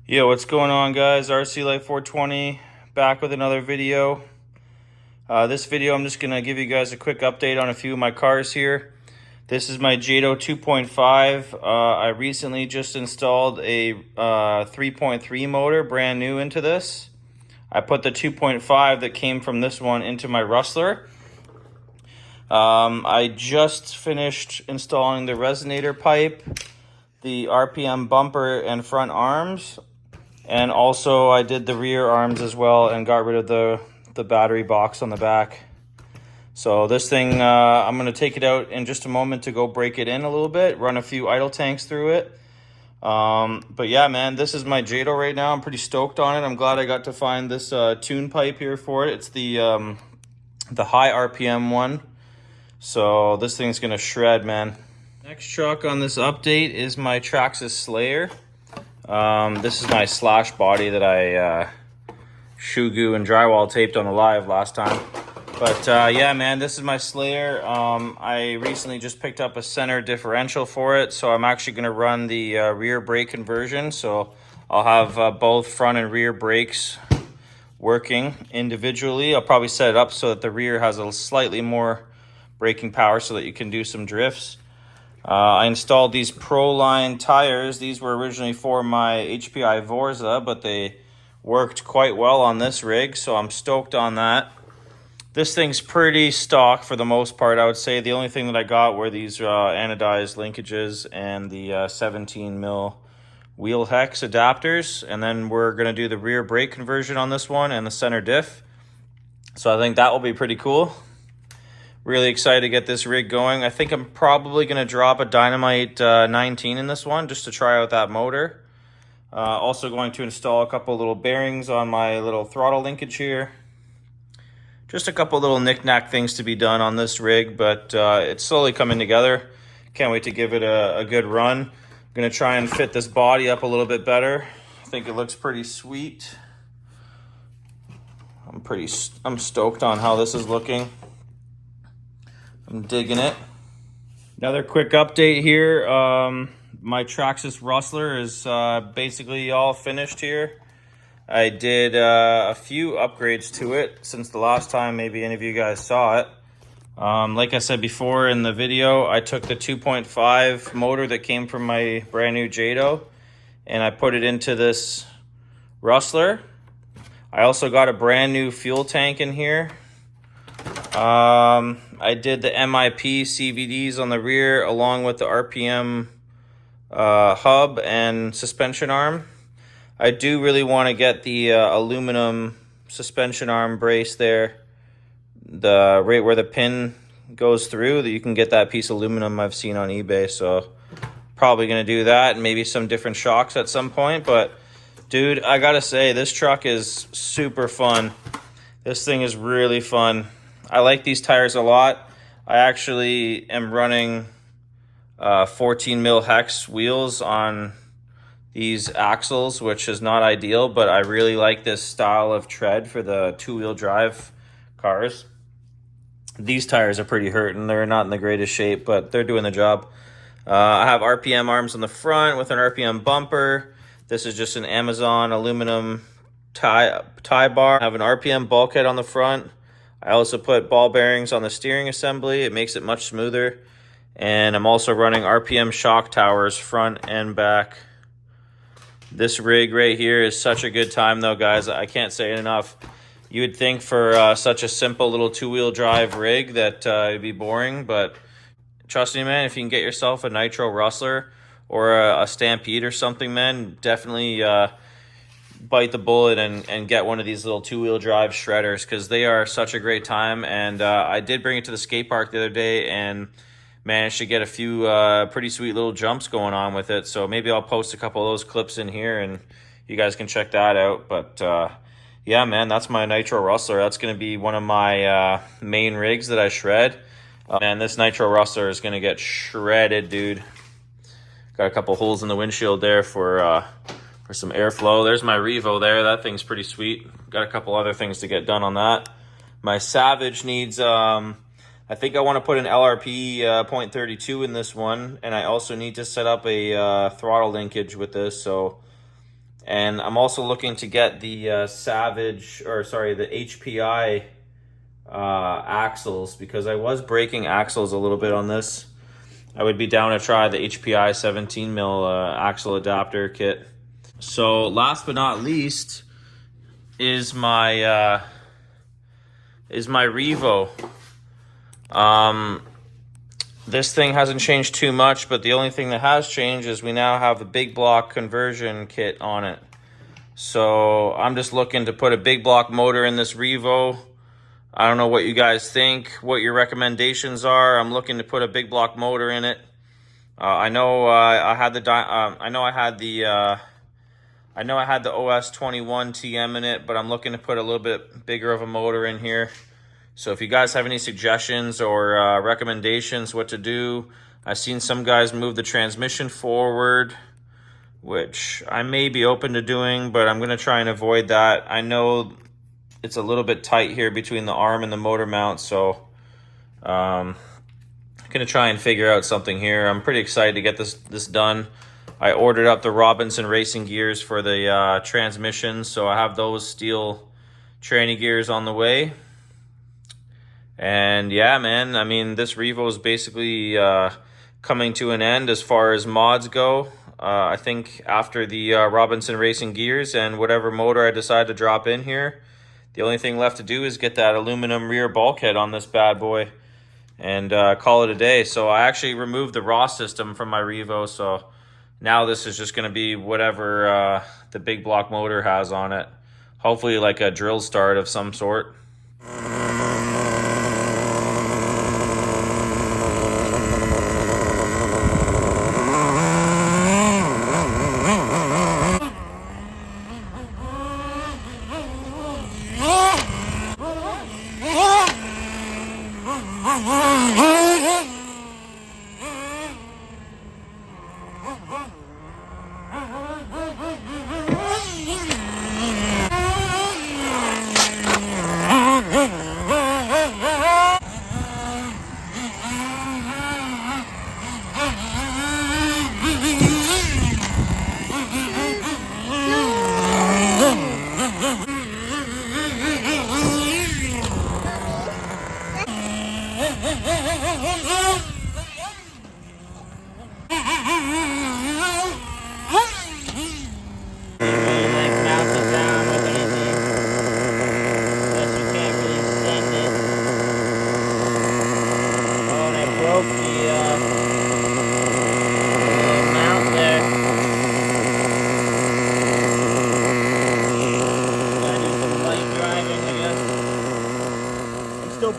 Yo, what's going on, guys? RCLIFE420 back with another video. This video, I'm just going to give you guys a quick update on a few of my cars here. This is my Jato 2.5. I recently just installed a 3.3 motor, brand new, into this. I put the 2.5 that came from this one into my Rustler. I just finished installing the resonator pipe, the RPM bumper and front arms, and also I did the rear arms as well and got rid of the battery box on the back. So this thing, I'm going to take it out in just a moment to go break it in a little bit, run a few idle tanks through it. But yeah, man, this is my Jato right now. I'm pretty stoked on it. I'm glad I got to find this tune pipe here for it. It's the high RPM one. So this thing's going to shred, man. Next truck on this update is my Traxxas Slayer. This is my slash body that I shoe goo and drywall taped on the live last time. But yeah, man, this is my Slayer. I recently just picked up a center differential for it, so I'm actually going to run the rear brake conversion. So I'll have both front and rear brakes working individually. I'll probably set it up so that the rear has a slightly more braking power so that you can do some drifts. I installed these Pro-Line tires. These were originally for my HPI Vorza, but they worked quite well on this rig, so I'm stoked on that. This thing's pretty stock for the most part, I would say. The only thing that I got were these anodized linkages and the 17 mil wheel hex adapters, and then we're going to do the rear brake conversion on this one and the center diff. So I think that will be pretty cool. Really excited to get this rig going. I think I'm probably going to drop a Dynamite 19 in this one just to try out that motor. Also going to install a couple little bearings on my little throttle linkage here. Just a couple little knick-knack things to be done on this rig, but it's slowly coming together. Can't wait to give it a good run. I'm going to try and fit this body up a little bit better. I think it looks pretty sweet. I'm stoked on how this is looking. I'm digging it. Another quick update here. My Traxxas Rustler is basically all finished here. I did a few upgrades to it since the last time maybe any of you guys saw it. Like I said before in the video, I took the 2.5 motor that came from my brand new Jato and I put it into this Rustler. I also got a brand new fuel tank in here. I did the MIP CVDs on the rear along with the RPM hub and suspension arm. I do really want to get the aluminum suspension arm brace there, right where the pin goes through, that you can get that piece of aluminum I've seen on eBay. So probably going to do that, and maybe some different shocks at some point. But dude, I gotta say, this truck is super fun. This thing is really fun. I like these tires a lot. I actually am running 14 mil hex wheels on these axles, which is not ideal, but I really like this style of tread for the two-wheel drive cars. These tires are pretty hurting. They're not in the greatest shape, but they're doing the job. I have RPM arms on the front with an RPM bumper. This is just an Amazon aluminum tie bar. I have an RPM bulkhead on the front. I also put ball bearings on the steering assembly. It makes it much smoother. And I'm also running RPM shock towers front and back. This rig right here is such a good time though, guys. I can't say it enough. You would think for such a simple little two-wheel drive rig that it'd be boring, but trust me, man, if you can get yourself a Nitro Rustler or a Stampede or something, man, definitely bite the bullet and get one of these little two-wheel drive shredders, because they are such a great time. And I did bring it to the skate park the other day and managed to get a few pretty sweet little jumps going on with it. So maybe I'll post a couple of those clips in here and you guys can check that out. But yeah, man, that's my Nitro Rustler. That's going to be one of my main rigs that I shred. Man, this Nitro Rustler is going to get shredded, dude. Got a couple holes in the windshield there for some airflow. There's my Revo there. That thing's pretty sweet. Got a couple other things to get done on that. My Savage needs, I think I want to put an LRP 0.32 in this one. And I also need to set up a throttle linkage with this. So And I'm also looking to get the Savage, or sorry, the HPI axles, because I was breaking axles a little bit on this. I would be down to try the HPI 17 mil axle adapter kit. So last but not least is my Revo. This thing hasn't changed too much, but the only thing that has changed is we now have a big block conversion kit on it. So I'm just looking to put a big block motor in this Revo. I don't know what you guys think, what your recommendations are. I'm looking to put a big block motor in it. I know I had the OS21 TM in it, but I'm looking to put a little bit bigger of a motor in here. So if you guys have any suggestions or recommendations what to do, I've seen some guys move the transmission forward, which I may be open to doing, but I'm going to try and avoid that. I know it's a little bit tight here between the arm and the motor mount, so I'm going to try and figure out something here. I'm pretty excited to get this done. I ordered up the Robinson racing gears for the transmission, so I have those steel tranny gears on the way. And yeah, man, I mean, this Revo is basically coming to an end as far as mods go. I think after the Robinson racing gears and whatever motor I decide to drop in here, the only thing left to do is get that aluminum rear bulkhead on this bad boy and call it a day. So I actually removed the raw system from my Revo, so now this is just going to be whatever the big block motor has on it. Hopefully like a drill start of some sort.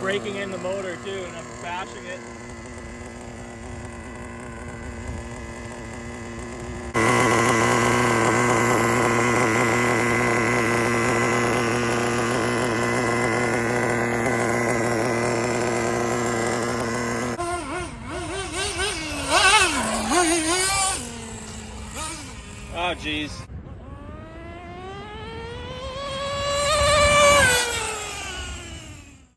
Breaking in the motor too, and I'm bashing it. Oh geez.